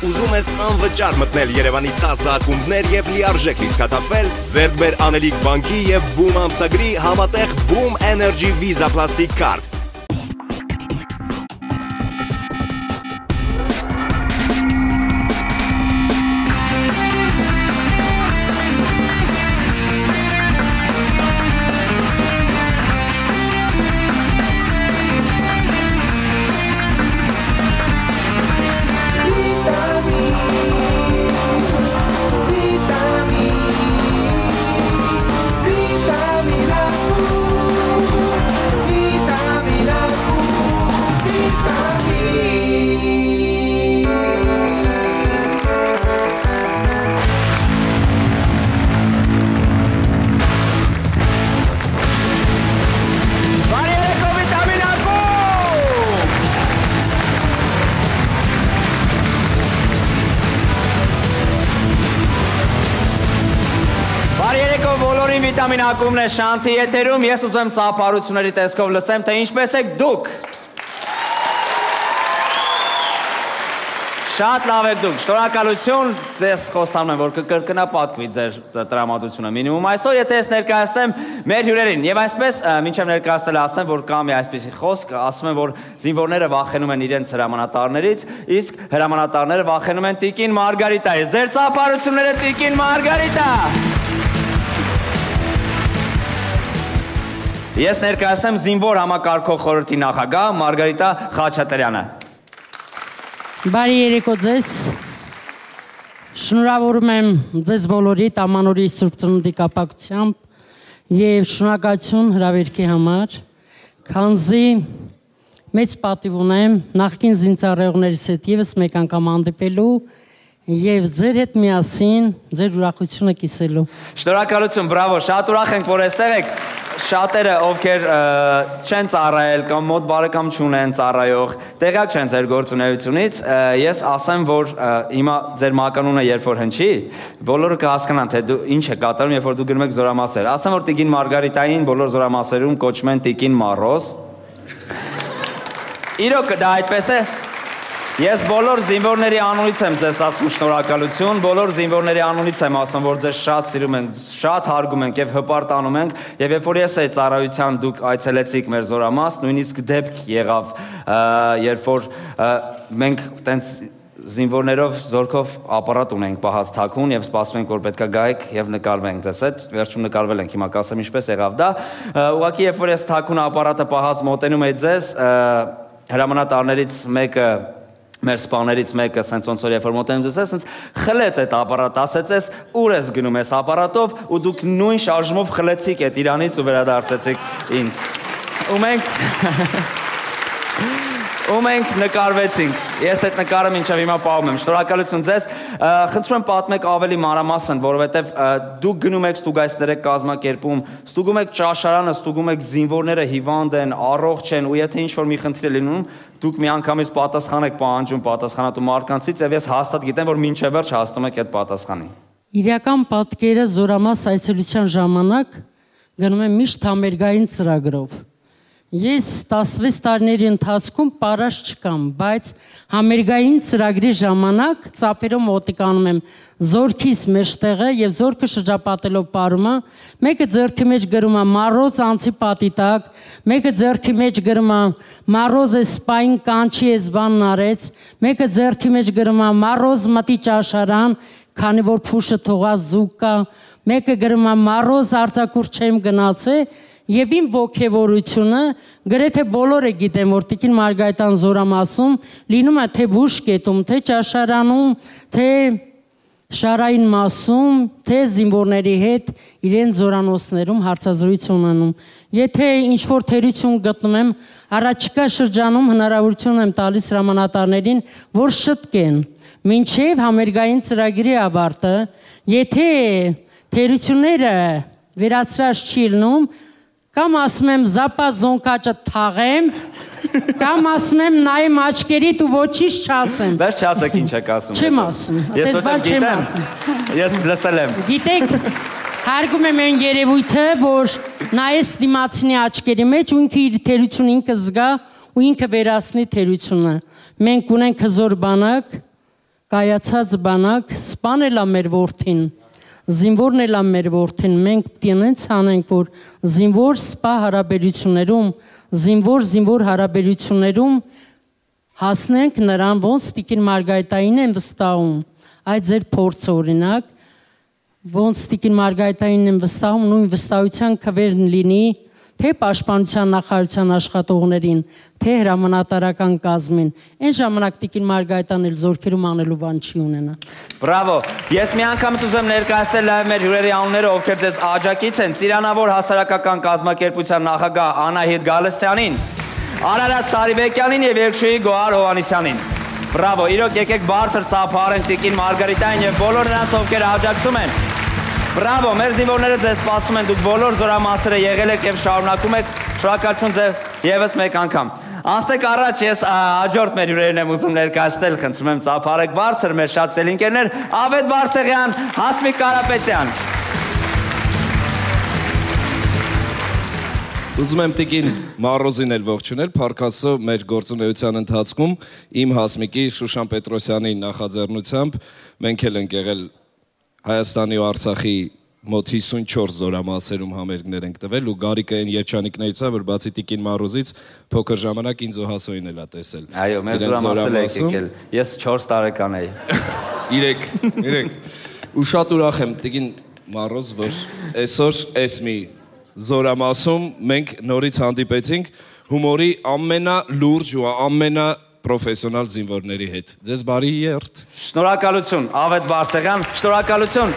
Ուզում ես անվճար մտնել Երևանի 10 ակումբներ եւ լիարժեք լիցքաթափվել, ձեռք բեր Անելիք բանկի եւ Boom ամսագրի համատեղ Boom Energy Visa Plastic Card։ Վիտամին ակումբն է Շանթի եթերում, ես ուզում եմ ծափարությունների տեսքով լսեմ, թե ինչպես եք դուք։ Շատ լավ եք դուք, շնորհակալություն, ձեզ խոստանում եմ, որ կկրկնապատկվի ձեր տրամադրությունը մինիմում այսօր, եթե ես ներկայացնեմ մեր հյուրերին, եւ այսպես մինչև ներկայացնել ասեմ, որ կա մի այսպիսի խոսք, ասում են, որ զինվորները վախենում են իրենց հրամանատարներից, իսկ հրամանատարները վախենում են Տիկին Մարգարիտայից։ Ձեր ծափարությունները Տիկին Մարգարիտա։ Ես ներկայացնեմ զինվոր համակարգող խորհրդի նախագահ Մարգարիտա Խաչատրյանը։ Բարի երեկո ձեզ։ Շնորհավորում եմ ձեզ բոլորիդ ամանորի Սուրբ Ծնունդի կապակցությամբ եւ շնորհակալություն հրավերքի համար, քանզի մեծ պատիվ ունեմ նախկին զինծառայողներից հետ եւս մեկ անգամ հանդիպելու եւ ձեր հետ միասին ձեր ուրախությունը կիսելու։ Շնորհակալություն, բրավո, շատ ուրախ ենք, որ այստեղ եք։ Շատերը, ովքեր չեն ծառայել կամ մոտ բարեկամ չունեն ծառայող, տեղյակ չեն ձեր գործունեությունից, ես ասեմ, որ հիմա ձեր մականունը երբ որ հնչի, բոլորը կհասկանան, թե դու ինչ է կատարում, երբ որ դու գնում եք զորամասեր։ Ասեմ, որ Տիկին Մարգարիտային բոլոր զորամասերում կոչում են Տիկին Մարոզ։ Իրոք դա այդպես է։ Ես բոլոր զինվորների անունից եմ ձեզ ասում շնորհակալություն, բոլոր զինվորների անունից եմ ասում, որ ձեզ շատ սիրում ենք, շատ հարգում ենք եւ հպարտանում ենք, եւ երբ որ ես էի ծառայության դուք այցելեցիք մեր զորամաս, նույնիսկ դեպք եղավ, երբ որ մենք տենց զինվորներով զորքով ապարատ ունենք պահած թաքուն եւ սպասում ենք որ պետքա գայեք եւ նկարվենք ձեզ հետ, վերջում նկարվել ենք, հիմա կասեմ ինչպես եղավ դա, ուղղակի երբ որ ես թաքուն ապարատը պահած մոտենում էի ձեզ, հրամանատարներից մեկը մեր սպաներից մեկը սենց ոնց որ երբ որ մոտենում ես, սենց խլեց այդ ապարատը, ասեց ես ուր ես գնում ես ապարատով ու դուք նույն շարժումով խլեցիք այդ իրանից ու վերադարձեցիք ինձ։ Ու մենք նկարվեցինք։ Ես այդ նկարը մինչև հիմա պահում եմ։ Շնորհակալություն ձեզ։ Խնդրում եմ պատմեք ավելի մանրամասն, որովհետև դուք գնում եք ստուգայցներ եք կազմակերպում, ստուգում եք ճաշարանը, ստուգում եք զինվորները հիվանդ են, առողջ են, ու եթե ինչ-որ մի խնդիր է լինում, դուք միանգամից պատասխան եք պահանջում պատասխանատու մարդկանցից եւ ես հաստատ գիտեմ, որ մինչև վերջ հասնում եք այդ պատասխանին։ Իրական պատկերը զորամաս այցելության ժամանակ գնում եմ միշտ համերգային ծրագրով։ Ես 16 տարիների ընթացքում պարաշ չկամ, բայց համերգային ծրագրի ժամանակ ծափերով մոտիկանում եմ զորքիս մեջտեղը եւ զորքը շրջապատելով պարումը, մեկը ձեռքի մեջ գրում է Մարոզ անցի պատի տակ, մեկը ձեռքի մեջ գրում է Մարոզ է սպային կանչի էս բանն արեց, մեկը ձեռքի մեջ գրում է Մարոզ մտի ճաշարան, քանի որ փուշը թողած զուգ կա, մեկը գրում է Մարոզ արձակուր չեմ գնացել Եվ իմ ոգևորությունը գրեթե բոլորը գիտեմ, որ Տիկին Մարգարիտան զորամասում լինում է թե բուժկետում, թե ճաշարանում, թե շարային մասում, թե զինվորների հետ իրեն զորանոցներում հարցազրույց ունենում։ Եթե ինչ-որ թերություն գտնում եմ, առաջիկա շրջանում հնարավորություն եմ տալիս հրամանատարներին, որ շտկեն, մինչև համերգային ծրագրի ավարտը, եթե թերությունները վերացրած չի լինում, կամ ասում եմ զապա զոնկաճը թաղեմ, կամ ասում եմ նայեմ աչքերիդ ու ոչինչ չասեմ։ Բայց չասեք ինչ եք ասում։ Չեմ ասում, այդպես բան չեմ ասում։ Ես լսել եմ։ Գիտեք, հարգում եմ այն երևույթը, որ նայես դիմացինի աչքերի մեջ ու ինքը իր թերությունը ինքը զգա ու ինքը վերացնի թերությունը։ Մենք ունենք հզոր բանակ, կայացած բանակ սպանել է մեր որդին, զինվորն էլ է մեր որդին, մենք պիտի անենք, որ զինվոր սպա հարաբերություններում, զինվոր հարաբերություններում հասնենք նրան, ոնց Տիկին Մարգարիտային են վստահում, այդ ձեր փորձը օրինակ, ոնց Տիկին Մարգարիտային են վստահում, նույն վստահության քվերն լինի, թե պաշտպանության նախարարության աշխատողներին, թե հրամանատարական կազմին, այն ժամանակ Տիկին Մարգարիտան էլ զորքերում անելու բան չի ունենա։ Բրավո։ Ես մի անգամից ուզեմ ներկայացնել նաև մեր հյուրերի անունները, ովքեր ձեզ աջակից են, Ծիրանավոր հասարակական կազմակերպության նախագահ Անահիտ Գալստյանին, Արարատ Սարիբեկյանին եւ երգչուհի Գոհար Հովհաննիսյանին։ Բրավո, իրոք եկեք բարձր ծափարենք Տիկին Մարգարիտային եւ բոլոր նրանց, ովքեր աջակցում են։ Բրավո, մեր զինվորները ձեզ սպասում են, դուք բոլոր զորամասերը եղել եք եւ շարունակում եք, շնորհակալություն ձեզ եւս մեկ անգամ։ Անցնենք առաջ, ես հաջորդ մեր հյուրերին եմ ուզում ներկայացնել, խնդրում եմ ծափարեք բարձր մեր շատ սիրելի ընկերներ, Ավետ Բարսեղյան, Հասմիկ Կարապետյան։ Ուզում եմ Տիկին Մարոզին էլ ողջունել, Փարքասը մեր գործունեության ընթացքում իմ Հասմիկի Շուշան Պետրոսյանի նախաձեռնությամբ մենք էլ ենք եղել Հայաստանի ու Արցախի մոտ 54 զորամասերում համերգներ ենք տվել ու Գարիկը այն երջանիկներից է, որ բացի Տիկին Մարոզից փոքր ժամանակ ինձ ու Հասոին էլ է տեսել։ Այո, մեր զորամասել եք եկել։ Ես 4 տարեկան էի։ 3 ու շատ ուրախ եմ Տիկին Մարոզ, որ այսօր էս մի զորամասում մենք նորից հանդիպեցինք հումորի ամենալուրջ ու ամենապրոֆեսիոնալ զինվորների հետ։ Ձեզ բարի երթ։ Շնորհակալություն, Ավետ Բարսեղյան, շնորհակալություն։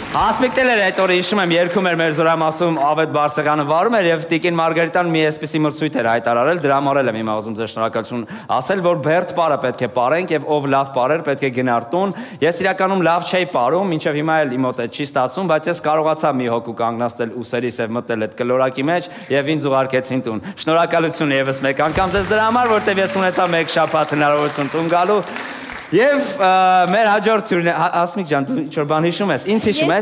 Հասմիկն էլ այդ օրը հիշում եմ երգում էր մեր զորամասում Ավետ Բարսեղյանը վարում էր եւ Տիկին Մարգարիտան մի այսպիսի մրցույթ էր հայտարարել, դրա համար եմ հիմա ուզում ձեզ շնորհակալություն ասել, որ բերդ պարը պետք է պարենք եւ ով լավ պարեր պետք է գնար տուն։ Ես իրականում լավ չէի պարում, մինչեւ հիմա էլ իմ մոտ է չի ստացվում, բայց ես կարողացա մի հոգու կանգնացնել ուսերիս եւ մտել այդ կլորակի մեջ եւ ինձ ուղարկեցին տուն։ Շնորհակալություն եւս մեկ անգամ ձեզ դրա համար, որտեւ ես ունեցա մեկ շաբաթ հնարավորություն տուն գալու։ Եվ մեր հաջորդ հյուրն Ասմիկ ջան, դու ինչ-որ բան հիշում ես, ինձ հիշում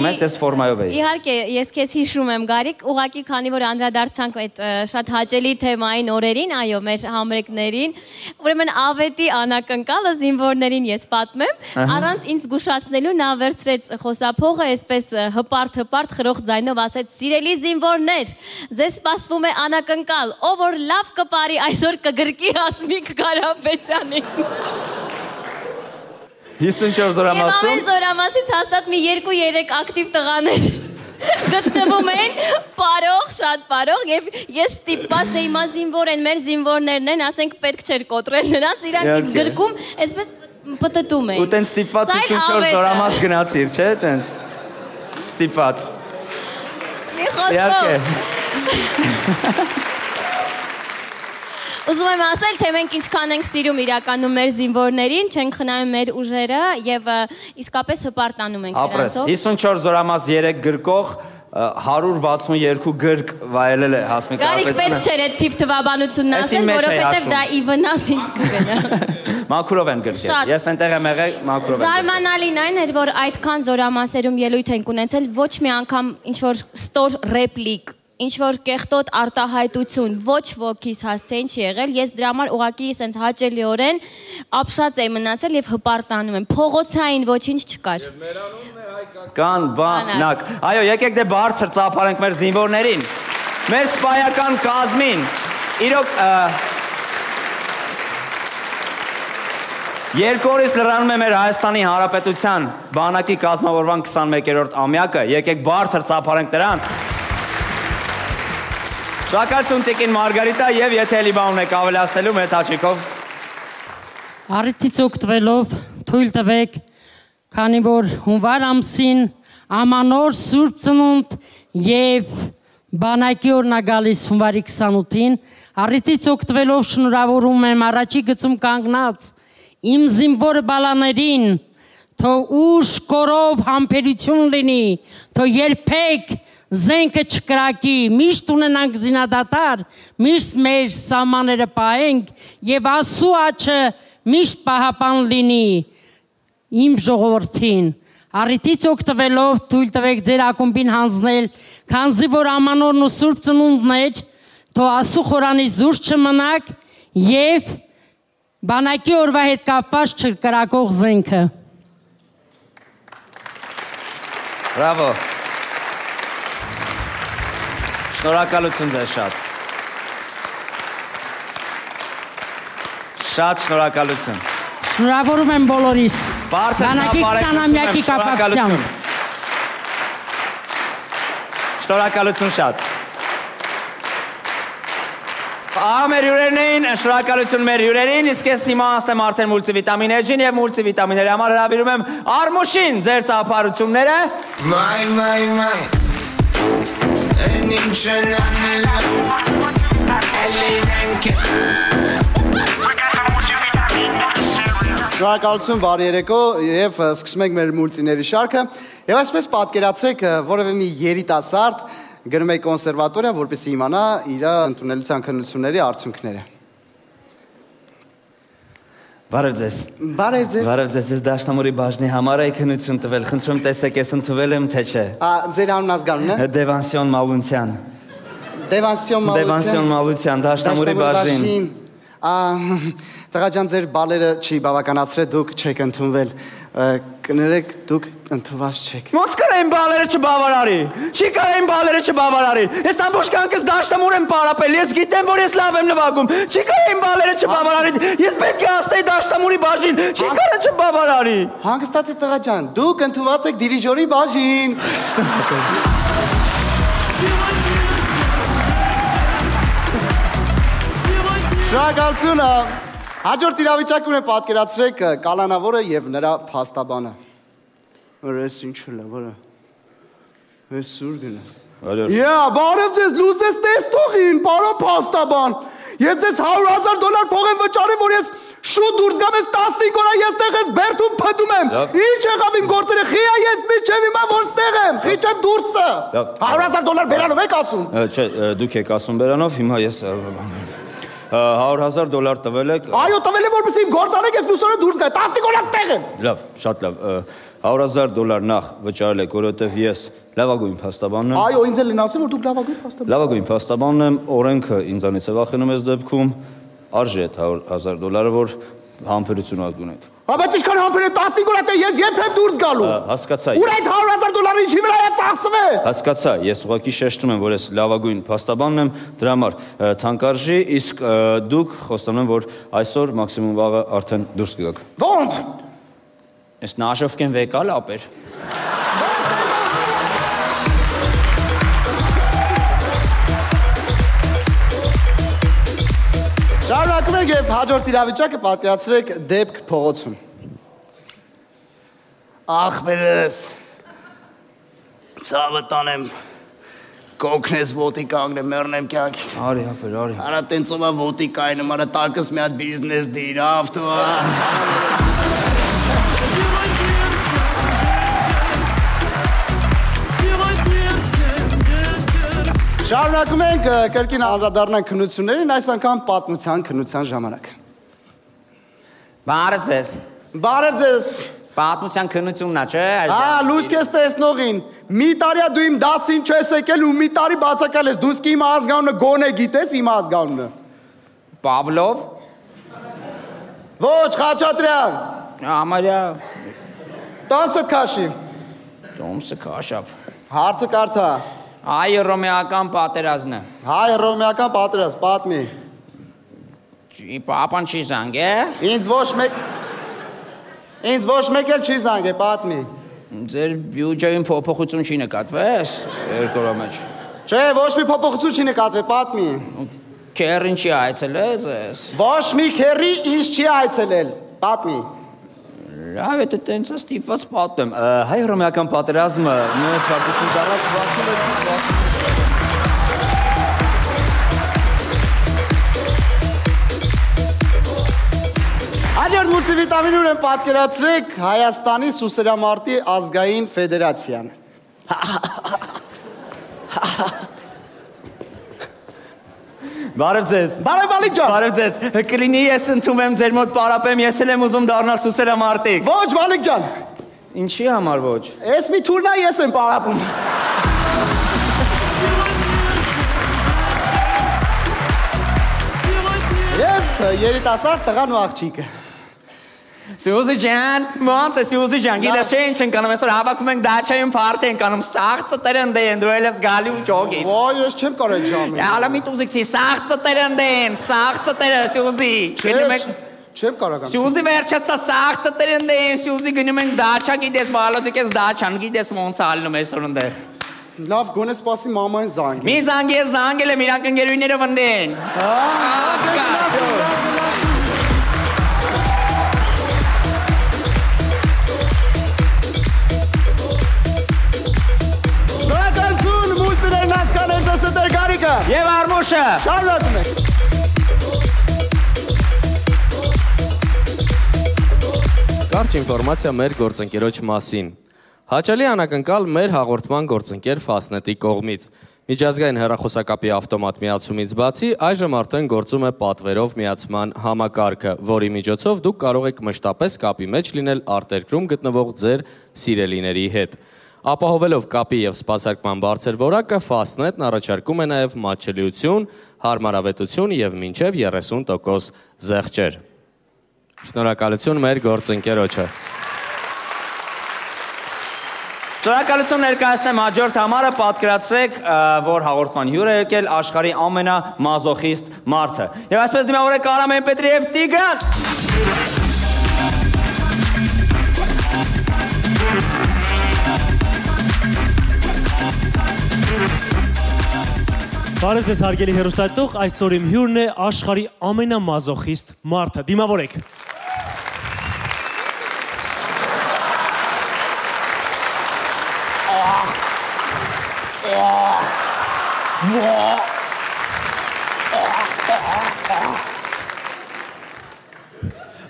ես, ես ֆորմայով էի։ Իհարկե, ես քեզ հիշում եմ, Գարիկ, ուղղակի քանի որ անդրադարձանք այդ շատ հաճելի թեմային օրերին, այո, մեր համերգներին, ուրեմն Ավետի անակնկալը զինվորներին ես պատմեմ, առանց ինձ զգուշացնելու նա վերցրեց խոսափողը, այսպես հպարտ խրոխ ձայնով ասեց. «Սիրելի զինվորներ, ձեզ սպասվում է անակնկալ, ով որ լավ կպարի, այսօր կգրկի Հասմիկ Կարապետյանին»։ 54 զորամասում։ Եվ ամեն զորամասից հաստատ մի 2-3 ակտիվ տղաներ գտնվում են, պարող, շատ պարող, եւ ես ստիպված էի իմանալ զինվոր են, մեր զինվորներն են, ասենք պետք չէր կոտրել նրանց, իրանք ինձ գրկում, այսպես պտտում էին։ Ու տենց ստիպված 54 զորամաս գնացիր, չէ՞, տենց։ Ստիպված։ Մի խոսքով։ Ուզում եմ ասել, թե մենք ինչքան ենք սիրում իրականում մեր զինվորներին, չենք խնայում մեր ուժերը եւ իսկապես հպարտանում ենք նրանցով։ 54 զորամաս 3 գրկող 162 գրկ վայելել է Հասմիկ Կարապետյանը։ Գարիկ պետք չէր այդ թիվ թվաբանությունն ասել, որովհետեւ դա ի վնաս ինձ կգնա։ Մաքրով են գրկել։ Ես այնտեղ եմ եղել, մաքրով եմ։ Զարմանալին այն էր, որ այդքան զորամասերում ելույթ ենք ունեցել, ոչ մի անգամ ինչ որ ստոր ռեպլիկ, ինչ-որ կեղտոտ արտահայտություն ոչ ոքիս հասցեին չի եղել, ես դրա համար ուղղակի սենց հաճելիորեն ապշած էի մնացել եւ հպարտանում եմ, փողոցային ոչինչ չկար։ Կան բանակ։ Այո, եկեք դե բարձր ծափարենք մեր զինվորներին, մեր սպայական կազմին, իրոք երկու օրից լրանում է մեր Հայաստանի Հանրապետության բանակի կազմավորման 21-րդ ամյակը, եկեք բարձր ծափարենք նրանց։ Շնորհակալություն Տիկին Մարգարիտա եւ եթե էլի բան ունեք ավելացնելու մեծ հաճույքով։ Առիթից օգտվելով թույլ տվեք, քանի որ հունվար ամսին ամանոր Սուրբ Ծնունդ եւ բանակի օրն է գալիս հունվարի 28-ին, առիթից օգտվելով շնորհավորում եմ առաջի գծում կանգնած իմ զինվոր բալաներին, թող ուժ կորով համբերություն լինի, թող երբեք զենքը չկրակի, միշտ ունենանք զինադատար, միշտ մեր սահմանները պահենք եւ Աստծո աջը միշտ պահապան լինի իմ ժողովրդին։ Առիթից օգտվելով թույլ տվեք ձեր ակումբին հանձնել, քանզի որ ամանորն ու Սուրբ Ծնունդն էր, թող Աստծո խորանից դուրս չմնաք եւ Բանակի օրվա հետ կապված չկրակող զենքը։ Բրավո։ Շնորհակալություն ձեզ շատ։ Շատ շնորհակալություն։ Շնորհավորում եմ բոլորիս։ Բանակի 20-ամյակի կապակցությամբ։ Շնորհակալություն շատ։ Մեր հյուրերն էին, շնորհակալություն մեր հյուրերին, իսկ ես հիմա ասեմ արդեն մուլտիվիտամիներջին եւ մուլտիվիտամիների համար հրավիրում եմ Արմուշին ձեր ծափարությունները։ Շնորհակալություն, բարի երեկո եւ սկսում ենք մեր մուլտիների շարքը։ Եվ այսպես պատկերացրեք որևէ մի երիտասարդ գնում է կոնսերվատորիա, որպեսզի իմանա իր ընդունելության քննությունների արդյունքները։ Բարև ձեզ։ Բարև ձեզ։ Բարև ձեզ, ես Դաշնամուրի բաժնի համար էի քննություն տվել, խնդրում տեսեք, ես ընդունել եմ, թե չէ։ Ձեր անունն ազգանունն է։ Դևանսիոն Մալունցյան։ Դևանսիոն Մալունցյան, Դաշնամուրի բաժին։ Տղաջան, ձեր բալերը չի բավականացրել, դուք չեք ընդունվել։ Կներեք, դուք ընդունված չեք։ Ոնց կարեին բալերը չբավարարի։ Չի կարեին բալերը չբավարարի։ Ես ամբողջ կյանքս Դաշնամուր եմ պարապել, ես գիտեմ, որ ես լավ եմ նվագում։ Չի կարեին բալերը չբավարարի։ Ես պետք է աստեի Դաշնամուրի բաժին։ Չի կարա չբավարարի։ Հանգստացեք տղաջան, դուք ընդունված եք դիրիժորի բաժին։ Շնորհակալություն։ Հաջորդ իրավիճակում է պատկերացրեք կալանավորը եւ նրա փաստաբանը։ Որս ինչ լավը։ Ես սուր գնա։ Բարև ձեզ, լույս տեստողին, պարոն փաստաբան։ Ես ձեզ $100,000 փող եմ վճարել, որ ես շուտ դուրս գամ, ես 15 օր ես տեղ ես բերդում փդում եմ։ Ինչ եղավ իմ գործերը, խիա ես միջև հիմա որ ստեղ եմ, խիչեմ դուրսը։ $100,000 բերանով եք ասում։ Չէ, դուք եք ասում բերանով, հիմա ես $100,000 տվել եք։ Այո, տվել եմ, որպեսզի իմ գործանեք, ես մյուս օրը դուրս գա, 15 օր ստեղ եմ։ Լավ, շատ լավ։ $100,000 նախ վճարել եք, որովհետև ես լավագույն փաստաբանն եմ։ Այո, ինձ էլ են ասել, որ դուք լավագույն փաստաբան։ Լավագույն փաստաբանն եմ, օրենքը ինձանից է վախենում այս դեպքում, արժի այդ $100,000, որ համբերություն ակունեք։ Բայց ինչքան համբերել 15 օր է ես երբ եմ դուրս գալու։ Հասկացա։ Ուր այդ $100,000 ինչի վրա է ծախսվել։ Հասկացա, ես ուղղակի շեշտում եմ, որ ես լավագույն փաստաբանն եմ, դրա համար թանկարժի, իսկ դուք խոստանում եմ, որ այսօր մաքսիմում վաղը արդեն դուրս կգաք։ Ո՞նց։ Ես նաշովկեն վեկալ ապեր։ Շարունակում ենք եւ հաջորդ իրավիճակը պատկերացրեք դեպք փողոցում։ Ախպերս։ Ցավը տանեմ։ Կոկնես ոտի կանգնեմ, մեռնեմ կյանքից։ Արի, ապեր, արի։ Արա տենցովա ոտի կայնում, արա տակս մի հատ բիզնես դիրավ դու։ Շարունակում ենք կրկին անդրադառնանք քննություններին, այս անգամ պատմության քննության ժամանակ։ Բարև ձեզ։ Բարև ձեզ։ Պատմության քննությունն է, չէ՞։ Լույս քեզ տեսնողին։ Մի տարիա դու իմ դասին չես եկել ու մի տարի բացակալ ես։ Դու իսկ իմ ազգանունը գոնե գիտես իմ ազգանունը։ Պավլով։ Ոչ, Խաչատրյան։ Ամարյա։ Տոմսը քաշի։ Տոմսը քաշավ։ Հարցը կարդա։ Հայ-հռոմեական պատերազմն է։ Հայ-հռոմեական պատերազմ, պատմի։ Պապան չի զանգել։ Ինձ ոչ մեկ էլ չի զանգել, պատմի։ Ձեր բյուջեին փոփոխություն չի նկատվես երկու օրվա մեջ։ Չէ, ոչ մի փոփոխություն չի նկատվել, պատմի։ Քերին չի այցելել ձեզ։ Ոչ մի քերի ինձ չի այցելել, պատմի։ Լավ է, տենց է ստիպված պատմեմ։ Հայ-հռոմեական պատերազմը մեր քարտուղարից առաջ վախում է։ Հաջորդ մուլտիվիտամինուր են պատկերացրեք Հայաստանի Սուսերամարտի ազգային ֆեդերացիան։ Բարև ձեզ։ Բարև Ալիկ ջան։ Բարև ձեզ։ Կլինի ես ընդունում եմ ձեր մոտ պարապեմ, ես էլ եմ ուզում դառնալ Սուսերամարտիկ։ Ոչ, Ալիկ ջան։ Ինչի համար ոչ։ Էս մի թուրնա ես եմ պարապում։ Եվ երիտասարդ տղան ու աղջիկը։ Սյուզի ջան, ոնց է Սյուզի ջան, գիտես չէ ինչ ենք անում, այսօր հավաքում ենք դաչայում փարթի ենք անում, սաղցը տրնդեն, դու էլ ես գալի ու ճոգի։ Ոայ, ես չեմ կարող այդ ժամին։ Հալա մի տուզիքցի, սաղցը տրնդեն, սաղցը տրը, Սյուզի։ Գնում ենք Չեմ կարող։ Սյուզի վերջը սաղցը տրնդեն, Սյուզի գնում ենք դաչա, գիտես մալոցիկ ես դաչան, գիտես ոնց ալնում այսօր ընդեղ։ Լավ, գոնե սպասի մամային զանգի։ Մի զանգի ես զանգել եմ իրանք ընկերուհիներով ընդեն։ Շնորհակալություն մուլտերեն հասկանեց ասետեր Գարիկը։ Եվ Արմուշը։ Շարունակում ենք։ Կարճ ինֆորմացիա մեր գործընկերոջ մասին։ Հաճելի անակնկալ մեր հաղորդման գործընկեր Fastnet-ի կողմից։ Միջազգային հեռախոսակապի ավտոմատ միացումից բացի այժմ արդեն գործում է պատվերով միացման համակարգը, որի միջոցով դուք կարող եք մշտապես կապի մեջ լինել արտերկրում գտնվող ձեր սիրելիների հետ։ Ապահովելով կապի և սպասարկման բարձր որակը, Fastnet-ն առաջարկում է նաև մատչելիություն, հարմարավետություն և մինչև 30% զեղչեր։ Շնորհակալություն մեր գործընկերոջը։ Շնորհակալություն ներկայացնեմ հաջորդ համարը, պատկերացրեք, որ հաղորդման հյուր է եկել աշխարհի ամենամազոխիստ մարդը։ Եվ այսպես դիմավորեք Արամեն Պետրի և Տիգրան։ Բարև ձեզ հարգելի հեռուստատող, այսօր իմ հյուրն է աշխարհի ամենամազոխիստ մարդը։ Դիմավորեք։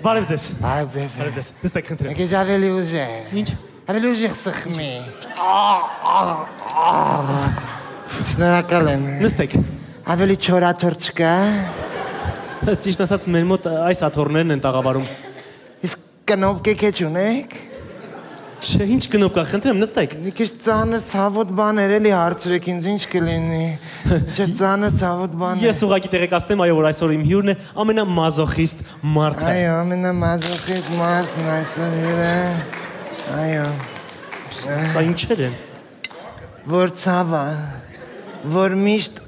Բարև ձեզ։ Բարև ձեզ։ Նստեք խնդրեմ։ Եկեք ավելի ուժեղ։ Ինչ։ Ավելի ուժեղ սխմի։ Շնորհակալ եմ։ Նստեք։ Ավելի չորաթոր չկա։ Ճիշտ ասած մեր մոտ այս աթոռներն են տաղավարում։ Իսկ կնոպկեք չունեք։ Չէ, ինչ կնոպկա, խնդրեմ, նստեք։ Մի քիչ ծանր ցավոտ բաներ էլի հարցրեք ինձ ինչ կլինի։ Չէ, ծանր ցավոտ բաներ։ Ես ուղղակի տեղեկացնեմ, այո, որ այսօր իմ հյուրն է ամենամազոխիստ մարդը։ Այո, ամենամազոխիստ մարդն այսօր հյուրը։ Այո։ Սա ինչեր են։ Որ ցավա, որ միշտ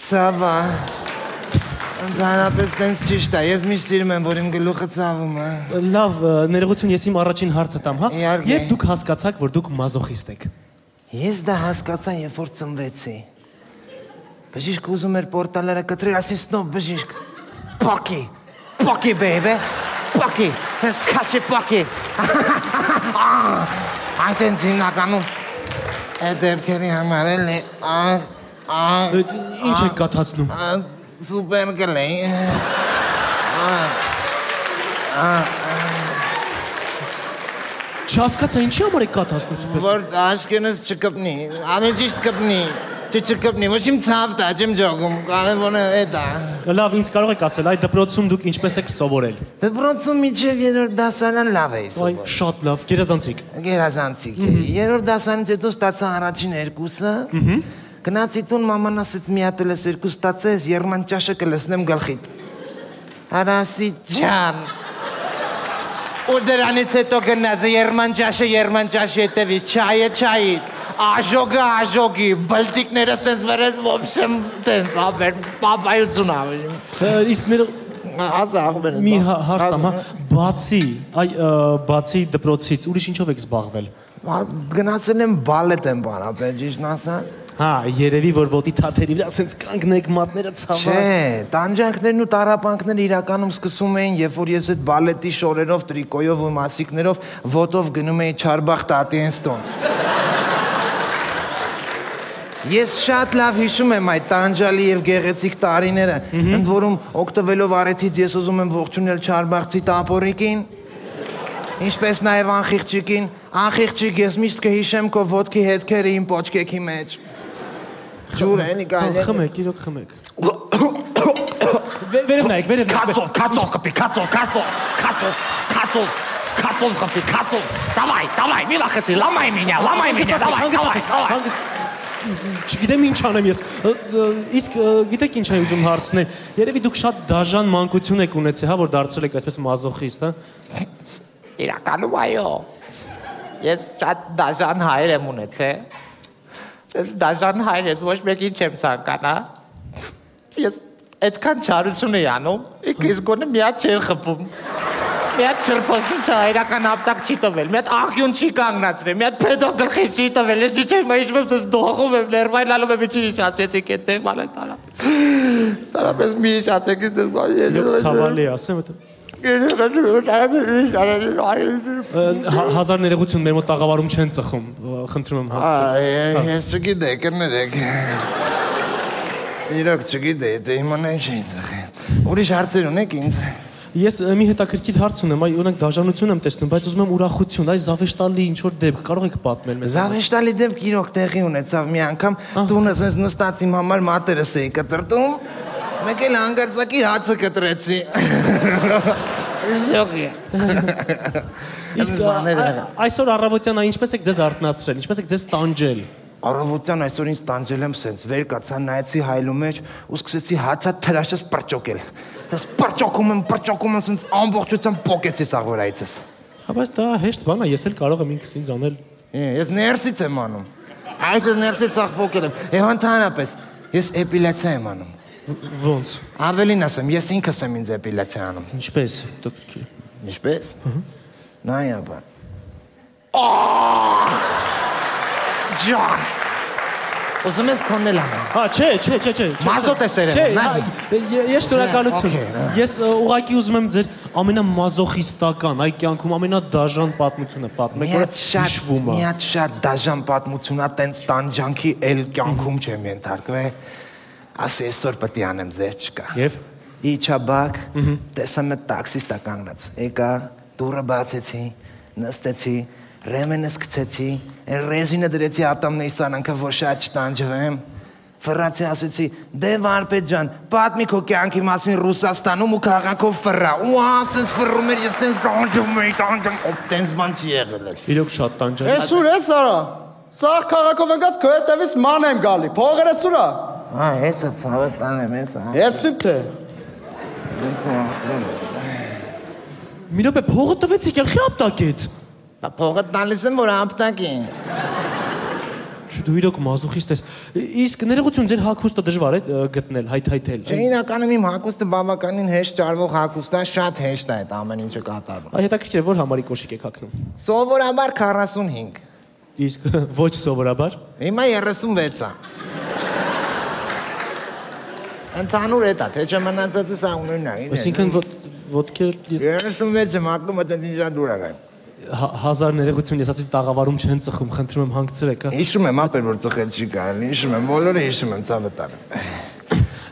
ցավա։ Ընդհանրապես տենց ճիշտ է, ես միշտ սիրում եմ, որ իմ գլուխը ցավում է։ Լավ, ներողություն, ես իմ առաջին հարցը տամ, հա։ Իհարկե։ Երբ դուք հասկացաք, որ դուք մազոխիստ եք։ Ես դա հասկացա, երբ որ ծնվեցի։ Բժիշկ ուզում էր պորտալերը կտրել, ասի ստոպ բժիշկ։ Պակի, baby, պակի, տես քաշի պակի։ Այդենց հիմնականում այդ դեպքերի համար էլի Ինչ եք կաթացնում։ Սուպեր գլեի։ Չհասկացա ինչի համար եք կաթացնում սուպեր։ Որ աշկենս չկպնի, ամենջիշտ կպնի, չկպնի, ոչ իմ ցավտ է, չեմ ջոգում, կարևորը էդ է։ Լավ, ինձ կարող եք ասել, այդ դպրոցում դուք ինչպես եք սովորել։ Դպրոցում միջև երրորդ դասարան լավ էի Այ, սովորել։ շատ լավ, գերազանցիկ։ Գերազանցիկ։ Երրորդ դասարանից հետո ստացա առաջին երկուսը։ Գնացի տուն, մաման ասեց մի հատ էլ ես երկու ստացես, երման ճաշը կլսնեմ գլխիդ։ Արասի ջան։ Ու դրանից հետո գնացի երման ճաշի հետևից, չայը, աժոգի, բլտիկները սենց վերես ոպսեմ տենց ապեր, պապայություն ավեր։ Իսկ Ազաղ մի հարց տամ, հա, բացի դպրոցից, ուրիշ ինչով եք զբաղվել։ Գնացել եմ բալետ եմ բանապետ, ճիշտն ասած։ Հա, երևի որ ոտի թաթերի վրա ասենց կանգնեք մատները ցավա։ Չէ, տանջանքներն ու տառապանքները իրականում սկսում էին, երբ որ ես այդ բալետի շորերով, տրիկոյով ու մասիկներով ոտով գնում էի Չարբախ Տատենստոն։ Ես շատ լավ հիշում եմ այդ տանջալի եւ գեղեցիկ տարիները, ընդ որում օգտվելով արեթից ես ուզում եմ ողջունել Չարբախցի տապորիկին, ինչպես նաեւ անխիղճիկին, անխիղճիկ ես միշտ կհիշեմ քո ոտքի հետքերը իմ պոչկեքի մեջ։ Ջուր էլի գայլը։ Խմեք, իրոք խմեք։ Վերև նայեք։ Կացո, կպի, կպի, Давай, մի վախեցի, լամայ մինյա, давай։ Չգիտեմ ինչ անեմ ես։ Իսկ գիտեք ինչ եմ ուզում հարցնել։ Երևի դուք շատ դաժան մանկություն եք ունեցել, հա, որ դարձել եք այսպես մազոխիստ, հա։ Իրականում այո։ Ես շատ դաժան հայր եմ ունեցել։ Ես դաժան հայր ես ոչ մեկին չեմ ցանկանա։ Ես այդքան չարություն էի անում, իսկ գոնե մի հատ չեր խփում։ Մի հատ չրփոսում իրական ապտակ չի տվել, մի հատ աղյուն չի կանգնացրել, մի հատ փեդո գլխից չի տվել, ես իջեմ, իջում եմ, դողում եմ, ներվայլալում եմ, ինչի իջացեցիք այդտեղ, մալեն տարապես մի իջացեք, ցավալի ասեմ Հազար ներողություն մեր մոտ տաղավարում չեն ծխում, խնդրում եմ հարցը։ Ես չգիտեք, կներեք։ Իրոք չգիտեի, դե իմանա ինչ էի ծխել։ Ուրիշ հարցեր ունեք ինձ։ Ես մի հետաքրքիր հարց ունեմ, այ օրինակ դաժանություն եմ տեսնում, բայց ուզում եմ ուրախություն, այս զավեշտալի ինչ որ դեպք կարող եք պատմել մեզ։ Զավեշտալի դեպք իրոք տեղի ունեցավ մի անգամ, տունս ես նստած իմ համար մատերս էի կտրտում, մեկ էլ հանգարցակի հացը կտրեցի։ Ինչո՞ք է։ Իսկ այսօր առավոտյան ինչպես եք ձեզ արթնացրել, ինչպես եք ձեզ տանջել։ Առավոտյան այսօր ինձ տանջել եմ սենց, վեր կացա նայեցի հայլու մեջ ու սկսեցի հացա թրաշս պրճոկել։ Դες պրճոկում եմ, սենց ամբողջությամբ պոկեցի սաղվորայիցս։ Բայց դա հեշտ բան է, ես էլ կարող եմ ինքս ինձ անել։ Ես ներսից եմ անում։ Այդ ներսից սաղ պոկել եմ։ Եվ ընդհանրապես, ես էպիլյացիա եմ անում։ Ոնց։ Ավելին ասեմ, ես ինքս եմ ինձ էպիլյացիա անում։ Ինչպես։ Ինչպես։ Նայա բան։ Ջան։ Ուզում ես քոննել անեմ։ Հա, չէ։ Մազոտ է սերել։ Ես շնորհակալություն։ Ես ուղղակի ուզում եմ ձեր ամենամազոխիստական, այ կյանքում ամենադաժան պատմությունը պատմեք, որ հիշվում է։ Մի հատ շատ դաժան պատմություն է, տենց տանջանքի էլ կյանքում չեմ ենթարկվել։ Ասի այսօր պետք է անեմ ձեր չկա։ Եվ իջա բակ, տեսա մի տաքսիստ է կանգնած։ Եկա, դուռը բացեցի, նստեցի, ռեմենս գցեցի, ռեզինը դրեցի ատամների սանանքը, որ շատ չտանջվեմ։ Ֆռացի ասեցի, դե վարպետ ջան, պատմի քո կյանքի մասին Ռուսաստանում ու քաղաքով ֆռա։ Ու ասես ֆռում էր, ես տանջում էի, տենց բան չի եղել։ Իրոք շատ տանջան։ Ես ուր ես արա։ Սաղ քաղաքով ընկած քո հետևից ման եմ գալի։ Փողերը սուրա։ Հա, հեսա ցավը տանեմ, հեսա։ Ես սիպթե։ Մի րոպե փողը տվեցիք, ելքի ապտակեց։ Փողը տալիս եմ, որ ապտակին։ Դու իրոք մազոխիստ ես։ Իսկ ներողություն, ձեր հագուստը դժվար է գտնել, հայթայթել։ Չէ, իրականում իմ հագուստը բավականին հեշտ ճարվող հագուստ է, շատ հեշտ է այդ ամեն ինչը կատարվում։ Այ հետաքրքիր է, որ համարի կոշիկ եք հագնում։ Սովորաբար 45։ Իսկ ոչ սովորաբար։ Հիմա 36 է։ Ընդհանուր է դա, թե չէ մնացածը սա ունենա։ Այսինքն ոտքը 36 եմ հագնում, այդ ինչա դուր աղա։ Հազար ներողություն, ես ասացի տաղավարում չեն ծխում, խնդրում եմ հանգցրեք, հա։ Հիշում եմ, ապեր որ ծխել չի կարելի, հիշում եմ, բոլորը հիշում եմ, ցավը տանը։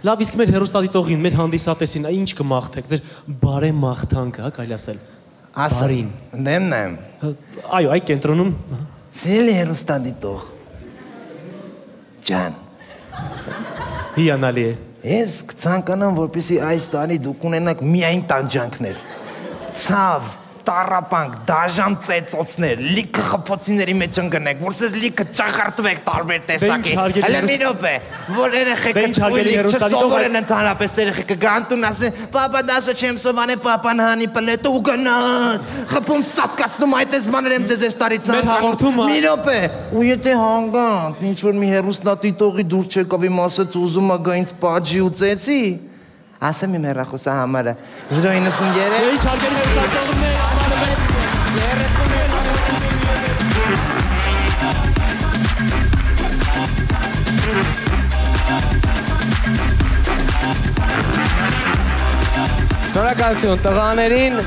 Լավ, իսկ մեր հերոստատիտողին, մեր հանդիսատեսին, ինչ կմաղթեք, ձեր բարեմաղթանքը, հա, կարելի ասել։ Բարին։ Դեմն եմ։ Այո, այ կենտրոնում։ Սիրելի հերոստատիտող։ Ջան։ Հիանալի է։ Ես կցանկանամ, որպեսզի այս տարի դուք ունենաք միայն տանջանքներ։ Ցավ, տառապանք, դաժան ծեծոցներ, լիքը խփոցիների մեջ ընկնեք, որ սես լիքը ճախարտվեք տարբեր տեսակի։ Հələ մի րոպե, որ երեխեքը ցույլիկ չսովորեն ընդհանրապես երեխեքը գանտուն ասեն, պապա դասը չեմ սովորել, պապան հանի պլետը ու գնաց։ Խփում սատկացնում այդպես բաներ եմ ձեզ այս տարի ցանկանում։ Մի րոպե, ու եթե հանգանց ինչ որ մի հերոստատիտողի դուր չեկավ իմ ասած ուզում ա գա ինձ պատժի ու ծեծի, ասեմ իմ հեռախոսա համարը 093 Ինչ հարգելի հերոստատիտողներ Շնորհակալություն տղաներին,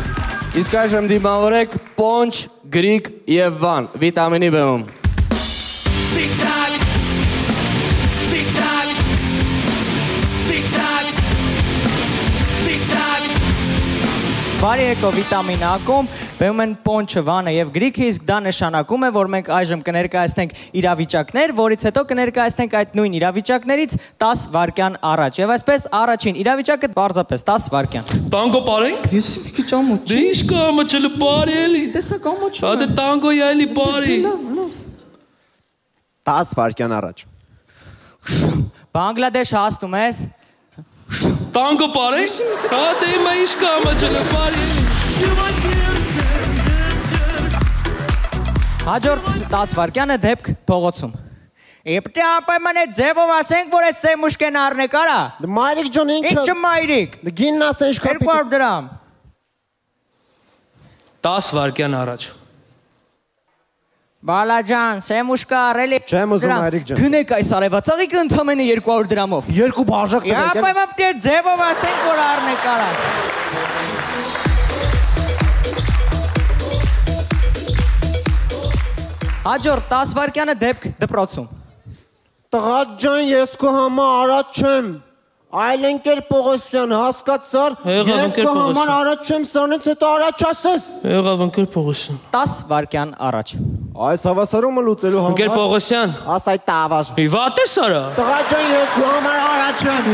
իսկ այժմ դիմավորեք Պոնչ, Գրիգ եւ Վան, վիտամինի բեմում։ Տիկ-տակ, տիկ-տակ, տիկ-տակ, տիկ-տակ Բարի եկո վիտամին ակում, բեմում են Պոնչը, Վանը եւ Գրիգը, իսկ դա նշանակում է, որ մենք այժմ կներկայացնենք իրավիճակներ, որից հետո կներկայացնենք այդ նույն իրավիճակներից 10 վայրկյան առաջ։ Եվ այսպես առաջին իրավիճակը պարզապես 10 վայրկյան։ Տանգո պարենք։ Ես մի քիչ ամոչ։ Դե ինչ կա ամոչելը բարի էլի։ Տեսակ ամոչ։ Հա դե տանգոյա էլի բարի։ 10 վայրկյան առաջ։ Բանգլադեշ հասնում ես։ Տանկո պարենք։ Հա դե հիմա ինչ կա ամաչելը պարի։ Հաջորդ 10 վայրկյանը դեպք փողոցում։ Իպտի ապայման այդ ձևով ասենք, որ այդ սեմուշկեն առնեք, արա։ Մայրիկ ջան, Ինչ մայրիկ։ Գինն ասեն շքապի։ 200 դրամ։ 10 վայրկյան առաջ։ Բալաջան, սեմուշկա առելի։ Չեմ ուզում մայրիկ ջան։ Գնեք այս արևածաղիկը ընդամենը 200 դրամով։ Երկու բաժակ տվեք։ Ապայման պտի այդ ձևով ասենք, որ առնեք, արա։ Հաջորդ 10 վայրկյանը դեպք դպրոցում։ Տղա ջան, ես քո համար արած չեմ։ Այլ ընկեր Պողոսյան, հասկացար։ Ես քո համար արած չեմ, սրանից հետո առաջ ասես։ Եղավ ընկեր Պողոսյան։ 10 վայրկյան առաջ։ Այս հավասարումը լուծելու համար։ Ընկեր Պողոսյան։ Աս այդ տավար։ Վատ ես արա։ Տղա ջան, ես քո համար արած չեմ։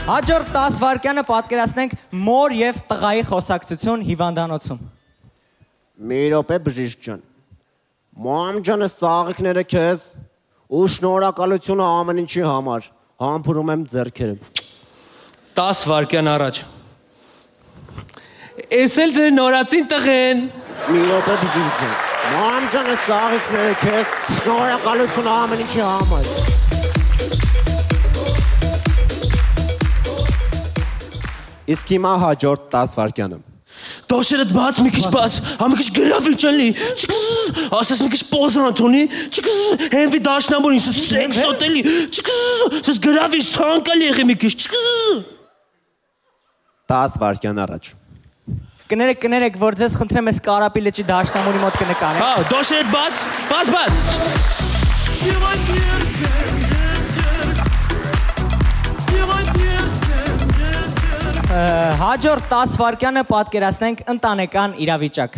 Հաջորդ 10 վայրկյանը պատկերացնենք մոր եւ տղայի խոսակցություն հիվանդանոցում։ Մի րոպե բժիշկ ջան։ Մամ ջանս ծաղիկները քեզ ու շնորհակալությունը ամեն ինչի համար։ Համբուրում եմ ձեռքերը։ 10 վայրկյան առաջ։ Էս էլ ձեր նորացին տղեն։ Մի րոպե բժիշկ ջան։ Մամ ջանս ծաղիկները քեզ շնորհակալությունը ամեն ինչի համար։ Իսկ հիմա հաջորդ 10 վայրկյանը։ Դոշերդ բաց, մի քիչ բաց, հա մի քիչ գրավիչ ալի։ Ասես մի քիչ պոզանտ ունի։ Հենվի դաշնամուրին, սեքսոտելի։ Սես գրավիչ ցանկալի եղի մի քիչ։ 10 վայրկյան առաջ։ Կներեք, որ ձեզ խնդրեմ ես Կարապի լճի դաշնամուրի մոտ կնկարեք։ Հա, դոշերդ բաց, բաց։ Հաջորդ 10 վայրկյանը պատկերացնենք ընտանեկան իրավիճակ։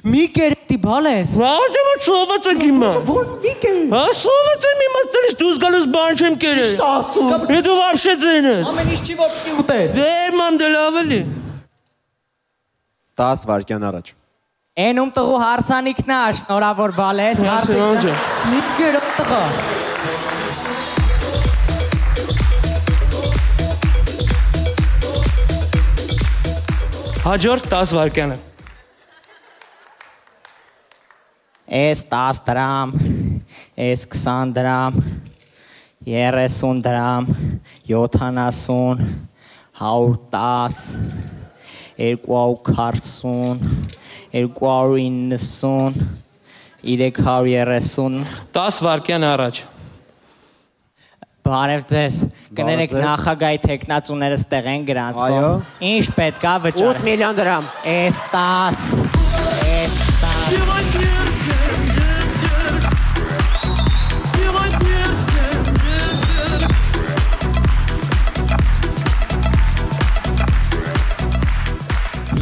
Մի կերտի բալ ես։ Ո՞րը սոված եմ հիմա։ Ո՞ր մի կեր։ Հա, սոված եմ հիմա, դրից դուրս գալուս բան չեմ կերել։ Ճիշտ ասում։ Հետո вообще ձենը։ Ամեն ինչ չի որ պիտի ուտես։ Դե ման դե լավ էլի։ 10 վայրկյան առաջ։ Էնում տղու հարսանիքն է, շնորհավոր բալ ես, հարսանիք։ Մի կեր տղա։ Հաջորդ 10 վայրկյանը։ Էս 10 դրամ, էս 20 դրամ, 30 դրամ, 70, 110, 240, 290, 330, 10 վայրկյան առաջ։ Բարև ձեզ, կներեք նախագահի թեկնածուները ստեղ են գրանցվում։ Ինչ պետք է վճարել։ 8 միլիոն դրամ։ Էս 10, էս 10։